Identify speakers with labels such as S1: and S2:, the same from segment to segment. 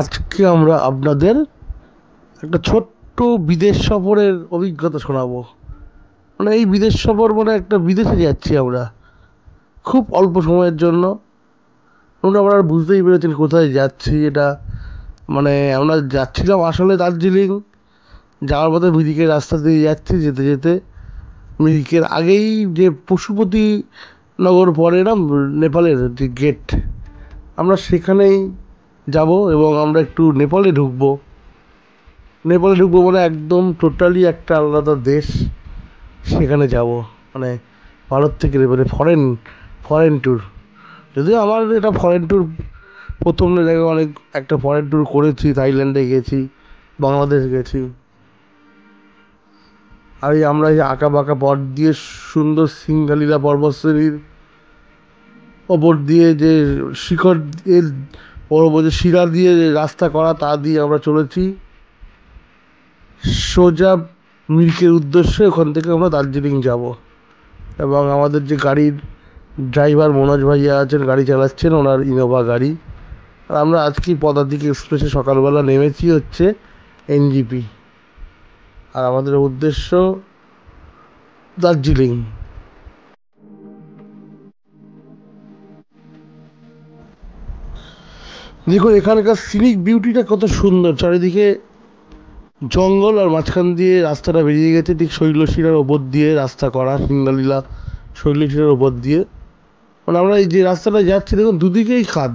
S1: আজকে আমরা আপনাদের একটা ছোট্ট বিদেশ সফরের অভিজ্ঞতা শোনাবো। মানে এই বিদেশ সফর মানে একটা বিদেশে যাচ্ছি আমরা খুব অল্প সময়ের জন্য। আপনারা বুঝতেই পেরেছেন কোথায় যাচ্ছি। এটা মানে আমরা যাচ্ছিলাম আসলে দার্জিলিং, যাওয়ার পথে মিরিকের রাস্তা দিয়ে যাচ্ছি। যেতে যেতে মিরিকের আগেই যে পশুপতি নগর পড়ে না, নেপালের যে গেট, আমরা সেখানেই যাব এবং আমরা একটু নেপালে ঢুকবো মানে একদম টোটালি একটা আলাদা দেশ। সেখানে যাব মানে ভারত থেকে নেপালে ফরেন ফরেন ট্যুর। যদিও আমার এটা ফরেন ট্যুর প্রথম জায়গায় অনেক একটা ফরেন ট্যুর করেছি, থাইল্যান্ডে গেছি, বাংলাদেশ গেছি। আর এই আমরা এই আঁকা বাঁকা পথ দিয়ে সুন্দর সিঙ্গালীলা পর্বতশ্রেণীর ওপর দিয়ে যে শিখর দিয়ে যে শিরা দিয়ে যে রাস্তা করা, তা দিয়ে আমরা চলেছি সোজা মিরিকের উদ্দেশ্যে। ওখান থেকে আমরা দার্জিলিং যাব এবং আমাদের যে গাড়ির ড্রাইভার মনোজ ভাইয়া আছেন, গাড়ি চালাচ্ছেন, ওনার ইনোভা গাড়ি। আর আমরা আজকে পদাতিক এক্সপ্রেসে সকালবেলা নেমেছি হচ্ছে এনজিপি, আর আমাদের উদ্দেশ্য দার্জিলিং। দেখুন এখানকার সিনিক বিউটিটা কত সুন্দর, চারিদিকে জঙ্গল আর মাঝখান দিয়ে রাস্তাটা বেরিয়ে গেছে ঠিক শৈলশিরার ওপর দিয়ে রাস্তা করা, সিঙ্গালীলা শৈলশিরার ওপর দিয়ে। মানে আমরা এই যে রাস্তাটা যাচ্ছি দেখুন দুদিকেই খাদ,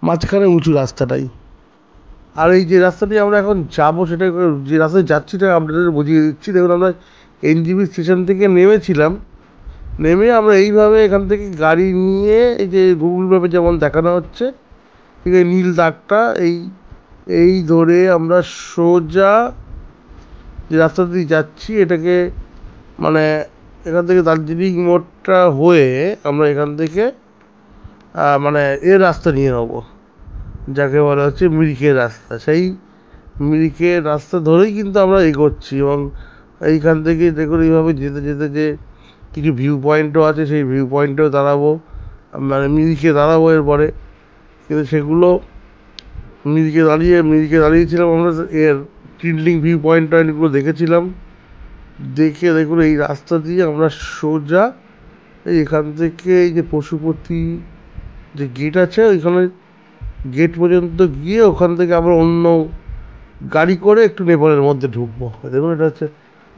S1: মাঝখানে উঁচু রাস্তাটাই। আর এই যে রাস্তাটি আমরা এখন যাবো, সেটা যে রাস্তায় যাচ্ছি সেটা আপনাদের বুঝিয়ে দিচ্ছি। দেখুন আমরা এনজিপি স্টেশন থেকে নেমেছিলাম, নেমে আমরা এইভাবে এখান থেকে গাড়ি নিয়ে এই যে গুগল ম্যাপে যেমন দেখানো হচ্ছে ঠিক এই নীল দাগটা এই এই ধরে আমরা সোজা যে রাস্তা দিয়ে যাচ্ছি এটাকে মানে এখান থেকে দার্জিলিং মোড়টা হয়ে আমরা এখান থেকে মানে রাস্তা নিয়ে নেবো, যাকে বলা হচ্ছে মিরিকের রাস্তা। সেই মিরিকের রাস্তা ধরেই কিন্তু আমরা এগোচ্ছি এবং এইখান থেকে দেখুন এইভাবে যেতে যেতে যে কিছু ভিউ পয়েন্টও আছে, সেই ভিউ পয়েন্টেও দাঁড়াবো, মানে মিরিকে দাঁড়াবো এরপরে। কিন্তু সেগুলো মিরিকে দাঁড়িয়েছিলাম আমরা, টিল্ডিং ভিউ পয়েন্টগুলো দেখেছিলাম। দেখে দেখুন এই রাস্তা দিয়ে আমরা সোজা এখান থেকে এই যে পশুপতি যে গেট আছে ওইখানে গেট পর্যন্ত গিয়ে ওখান থেকে আমরা অন্য গাড়ি করে একটু নেপালের মধ্যে ঢুকবো। দেখুন এটা হচ্ছে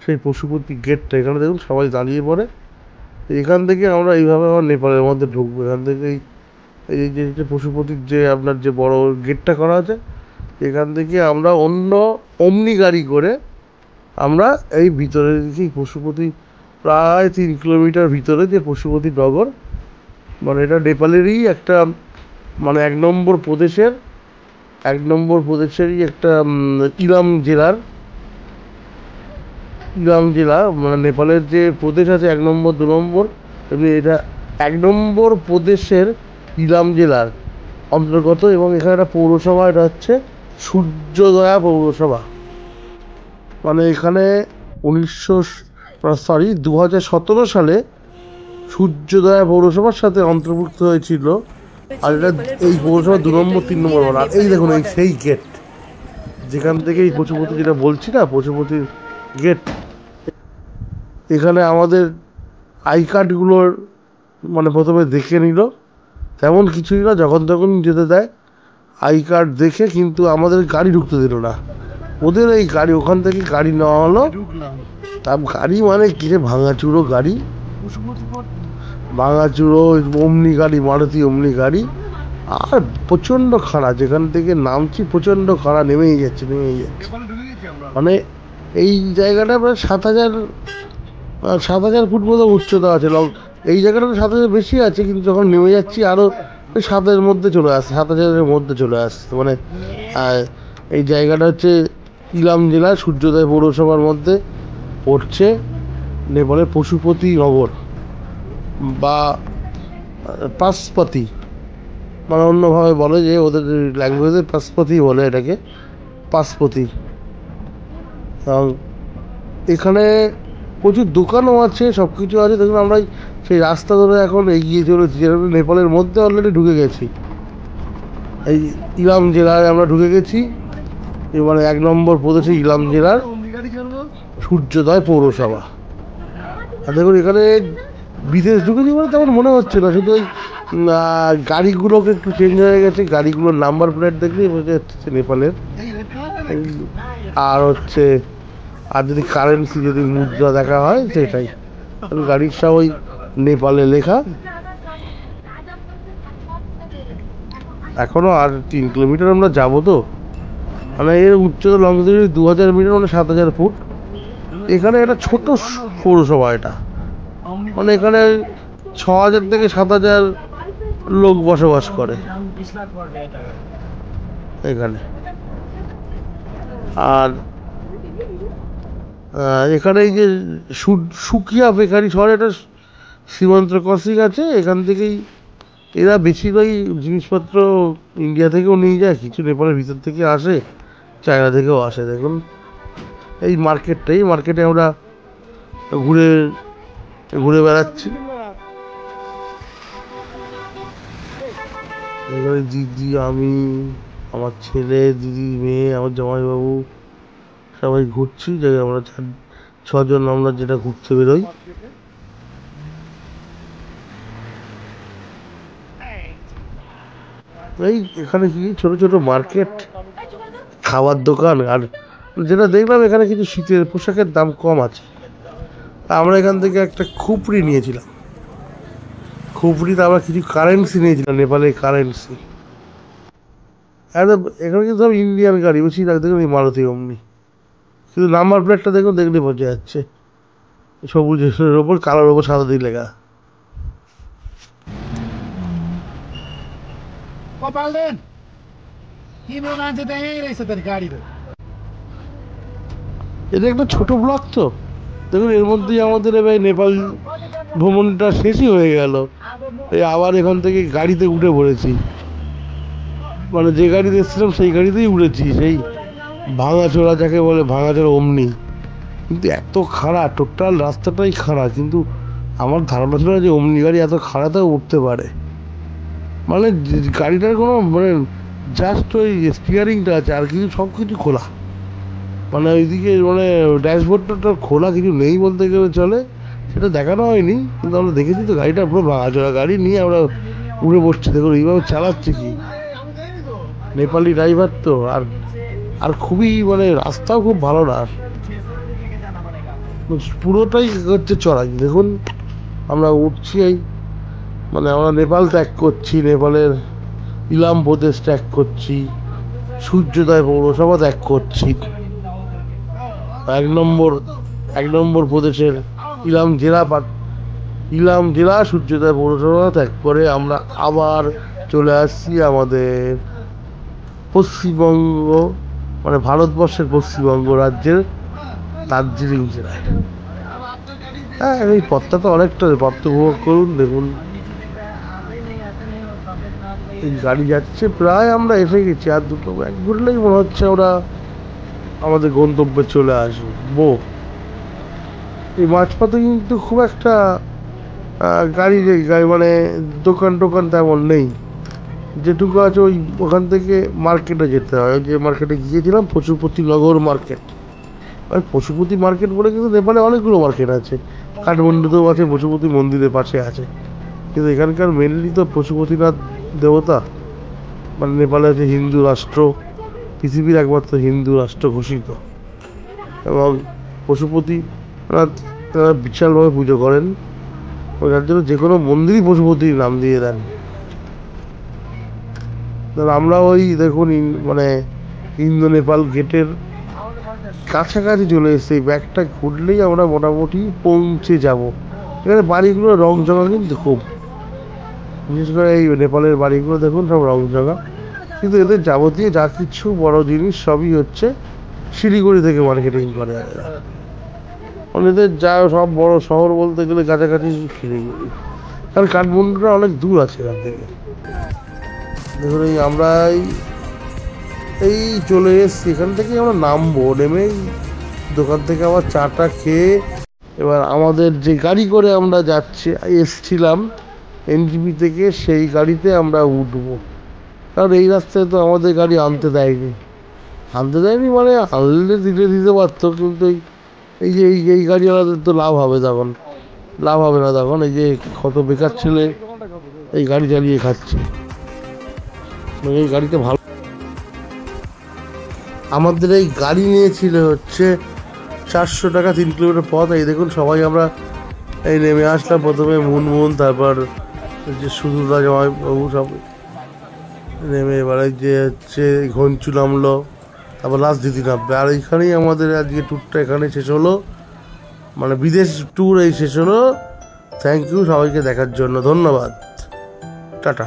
S1: সেই পশুপতি গেটটা, এখানে দেখুন সবাই দাঁড়িয়ে পড়ে। এখান থেকে আমরা এইভাবে আবার নেপালের মধ্যে ঢুকবো। এখান থেকে এই যে পশুপতির যে আপনার যে বড় গেটটা করা আছে, এখান থেকে আমরা অন্য অমনি গাড়ি করে আমরা এই ভিতরে দিকেই পশুপতি, প্রায় 3 কিলোমিটার ভিতরে যে পশুপতি নগর, মানে এটা নেপালেরই একটা মানে এক নম্বর প্রদেশেরই একটা ইলাম জেলা। মানে নেপালের যে প্রদেশ আছে 1 নম্বর 2 নম্বর, এমনি এটা 1 নম্বর প্রদেশের ইলাম জেলার অন্তর্গত। এবং এখানে একটা পৌরসভা, এটা হচ্ছে সূর্যোদয়া পৌরসভা। মানে এখানে 2017 সালে সূর্যোদয়া পৌরসভার সাথে অন্তর্ভুক্ত হয়েছিল। আর এটা এই পৌরসভা 2 নম্বর 3 নম্বর ওয়ার্ড। আর এই দেখুন এই সেই গেট যেখান থেকে এই পশুপতি, যেটা বলছি না পশুপতির গেট, এখানে আমাদের আই কার্ডগুলোর মানে প্রথমে দেখে নিল, তেমন কিছুই না, যখন তখন যেতে দেয় আই কার্ড দেখে, কিন্তু আমাদের গাড়ি ঢুকতে দিল না। ওদের এই গাড়ি ওখান থেকে গাড়ি নেওয়া হলো, তা গাড়ি মানে কিসে ভাঙাচুরো গাড়ি, অমনি গাড়ি, মারুতি অমনি গাড়ি। আর প্রচণ্ড খাড়া, যেখান থেকে নামছি প্রচণ্ড খাড়া, নেমেই যাচ্ছে। মানে এই জায়গাটা প্রায় 7,000 ফুট মতো উচ্চতা আছে। এই জায়গাটা 7,000 বেশি আছে, কিন্তু যখন নেমে যাচ্ছি আরও 7,000 মধ্যে চলে আসছে, 7,000-এর মধ্যে চলে আসছে। মানে এই জায়গাটা হচ্ছে ইলাম জেলার সূর্যোদয় পৌরসভার মধ্যে পড়ছে, নেপালের পশুপতি নগর বা পাশপতি, মানে অন্যভাবে বলে যে ওদের ল্যাঙ্গুয়েজে পাশপতি বলে এটাকে, পাশপতি। এখানে প্রচুর দোকানও আছে, সব কিছু আছে। দেখুন আমরা সেই রাস্তা ধরে এখন এগিয়ে চলেছি, যেটা নেপালের মধ্যে অলরেডি ঢুকে গেছি। এই ইলাম জেলায় আমরা ঢুকে গেছি। এবারে 1 নম্বর প্রদেশে ইলাম জেলার সূর্যোদয় পৌরসভা। আর দেখুন এখানে বিদেশ ঢুকেছি বলে তেমন মনে হচ্ছে না, শুধু ওই গাড়িগুলোকে একটু চেঞ্জ হয়ে গেছে, গাড়িগুলোর নাম্বার প্লেট দেখলেই বোঝা যাচ্ছে নেপালের। আর হচ্ছে আর যদি কারেন্সি যদি মুদ্রা দেখা হয় সেটাই, গাড়ির সব ওই নেপালে লেখা। এখনো আর 3 কিলোমিটার আমরা যাবো, তো মানে এর উচ্চতা লং 2000 মিটার, মানে 7000 ফুট। এখানে একটা ছোট পৌরসভা এটা, মানে এখানে 6000 থেকে 7000 লোক বসবাস করে এখানে। আর এখানে এই যে সুকিয়া বেকারি শহরে একটা সীমান্ত ক্রসিং আছে, এখান থেকেই এরা বেশিরভাগ জিনিসপত্র ইন্ডিয়া থেকেও নিয়ে যায়, কিছু নেপালের ভিতর থেকে আসে, চায়না থেকেও আসে। দেখুন এই মার্কেটে আমরা ঘুরে ঘুরে বেড়াচ্ছি। এখানে দিদি, আমি, আমার ছেলে, দিদি, মেয়ে, আমার জামাইবাবু সবাই ঘুরছি। যাই আমরা 4-6 জন আমরা যেটা ঘুরতে বেরোই। এই এখানে কি ছোট ছোট মার্কেট, খাবার দোকান, আর যেটা দেখলাম এখানে কিছু শীতের পোশাকের দাম কম আছে। আমরা এখান থেকে একটা খুপড়ি নিয়েছিলাম, খুপড়িতে আমরা কিছু কারেন্সি নিয়েছিলাম, নেপালের কারেন্সি। একদম এখানে কিন্তু সব ইন্ডিয়ান গাড়ি, বেশি দেখুন এই মারুতি অমনি, কিন্তু নাম্বার প্লেটটা দেখুন, দেখলে বোঝা যাচ্ছে সবুজের ওপর কালোর ওপর সাদা দিয়ে লেখা। এটা একটা ছোট ব্লক, তো দেখুন এর মধ্যেই আমাদের এবার নেপাল ভ্রমণটা শেষই হয়ে গেল। এই আবার এখান থেকে গাড়িতে উঠে পড়েছি, মানে যে গাড়িতে এসেছিলাম সেই গাড়িতেই উঠেছি, সেই ভাঙাচোরা, যাকে বলে ভাঙাচোরা অমনি। কিন্তু এত খাড়া, টোটাল রাস্তাটাই খাড়া, কিন্তু আমার ধারণা ছিল যে অমনি গাড়ি এত খাড়াতেও উঠতে পারে। মানে গাড়িটার কোনো মানে জাস্ট ওই স্টিয়ারিংটা আছে, আর কিছু সব কিছু খোলা, মানে ওইদিকে মানে ড্যাশবোর্ডটা খোলা, কিছু নেই বলতে গেলে চলে। সেটা দেখানো হয়নি, কিন্তু আমরা দেখেছি তো গাড়িটা পুরো ভাঙাচোরা গাড়ি নিয়ে আমরা উড়ে বসছি। দেখুন এইভাবে চালাচ্ছে কি নেপালি ড্রাইভার তো। আর আর খুবই মানে রাস্তাও খুব ভালো না, পুরোটাই হচ্ছে চড়াই। দেখুন আমরা উঠছি, এই মানে আমরা নেপাল ত্যাগ করছি, নেপালের ইলাম প্রদেশ ত্যাগ করছি, সূর্যোদয় পৌরসভা ত্যাগ করছি, 1 নম্বর প্রদেশের ইলাম জেলা সূর্যোদয় পৌরসভা ত্যাগ করে আমরা আবার চলে আসছি আমাদের পশ্চিমবঙ্গ, মানে ভারতবর্ষের পশ্চিমবঙ্গ রাজ্যের দার্জিলিং জেলায়। হ্যাঁ, এই পথটা তো অনেকটা, পথ উপভোগ করুন। দেখুন এই গাড়ি যাচ্ছে, প্রায় আমরা এসে গেছি, আর 2 ঘুরলেই মনে হচ্ছে আমরা আমাদের গন্তব্যে চলে আসবো। এই মাঝপথে কিন্তু খুব একটা গাড়ি মানে দোকান টোকান তেমন নেই, যেটুকু আছে ওই ওখান থেকে মার্কেটে যেতে হয়। যে মার্কেটে গিয়েছিলাম পশুপতি নগর মার্কেট, ওই পশুপতি মার্কেট বলে কিন্তু নেপালে অনেকগুলো মার্কেট আছে, কাঠমান্ডুতেও আছে, পশুপতি মন্দিরের পাশে আছে, কিন্তু এখানকার মেনলি তো পশুপতিনাথ দেবতা, মানে নেপালে আছে হিন্দু রাষ্ট্র, পৃথিবীর একমাত্র হিন্দু রাষ্ট্র ঘোষিত, এবং পশুপতিনাথ তারা বিশালভাবে পুজো করেন, যার জন্য যে কোনো মন্দিরই পশুপতির নাম দিয়ে দেন। আমরা ওই দেখুন মানে ইন্দো নেপাল গেটের কাছাকাছি চলে এসেছি, ব্যাগটা ঘুরলেই আমরা মোটামুটি পৌঁছে যাব। এখানে বাড়িগুলো রং জঙা কিন্তু খুব, বিশেষ করে এই নেপালের বাড়িগুলো দেখুন সব রং জঙা, কিন্তু এদের যাবতীয় যা কিছু বড় জিনিস সবই হচ্ছে শিলিগুড়ি থেকে মার্কেটিং করে। মানে এদের যা সব বড় শহর বলতে গেলে কাছাকাছি শিলিগুড়ি, কারণ কাঠমান্ডুটা অনেক দূর আছে এখান থেকে। দেখুন এই আমরা এই চলে এসছি, এখান থেকে আমরা নামবো, নেমে দোকান থেকে আবার চাটা খেয়ে এবার আমাদের যে গাড়ি করে আমরা এসছিলাম এনজিপি থেকে, সেই গাড়িতে আমরা উঠবো। কারণ এই রাস্তায় তো আমাদের গাড়ি আনতে দেয়নি মানে আনলে দিতে পারতো, কিন্তু এই যে এই গাড়িওয়ালাদের তো লাভ হবে তখন, লাভ হবে না তখন। এই যে কত বেকার ছেলে এই গাড়ি চালিয়ে খাচ্ছে, এই গাড়িতে ভালো। আমাদের এই গাড়ি নিয়েছিল হচ্ছে 400 টাকা 3 কিলোমিটার পথ। এই দেখুন সবাই আমরা এই নেমে আসলাম, প্রথমে মুনমুন, তারপর যে সুদুদা জামাইবাবু সব নেমে, এবারে যে হচ্ছে ঘঞ্চু নামলো, তারপর লাস্ট দিদি নামবে। আর এইখানেই আমাদের আজকে ট্যুরটা এখানে শেষ হলো, মানে বিদেশ ট্যুর এই শেষ হলো। থ্যাংক ইউ সবাইকে দেখার জন্য, ধন্যবাদ, টাটা।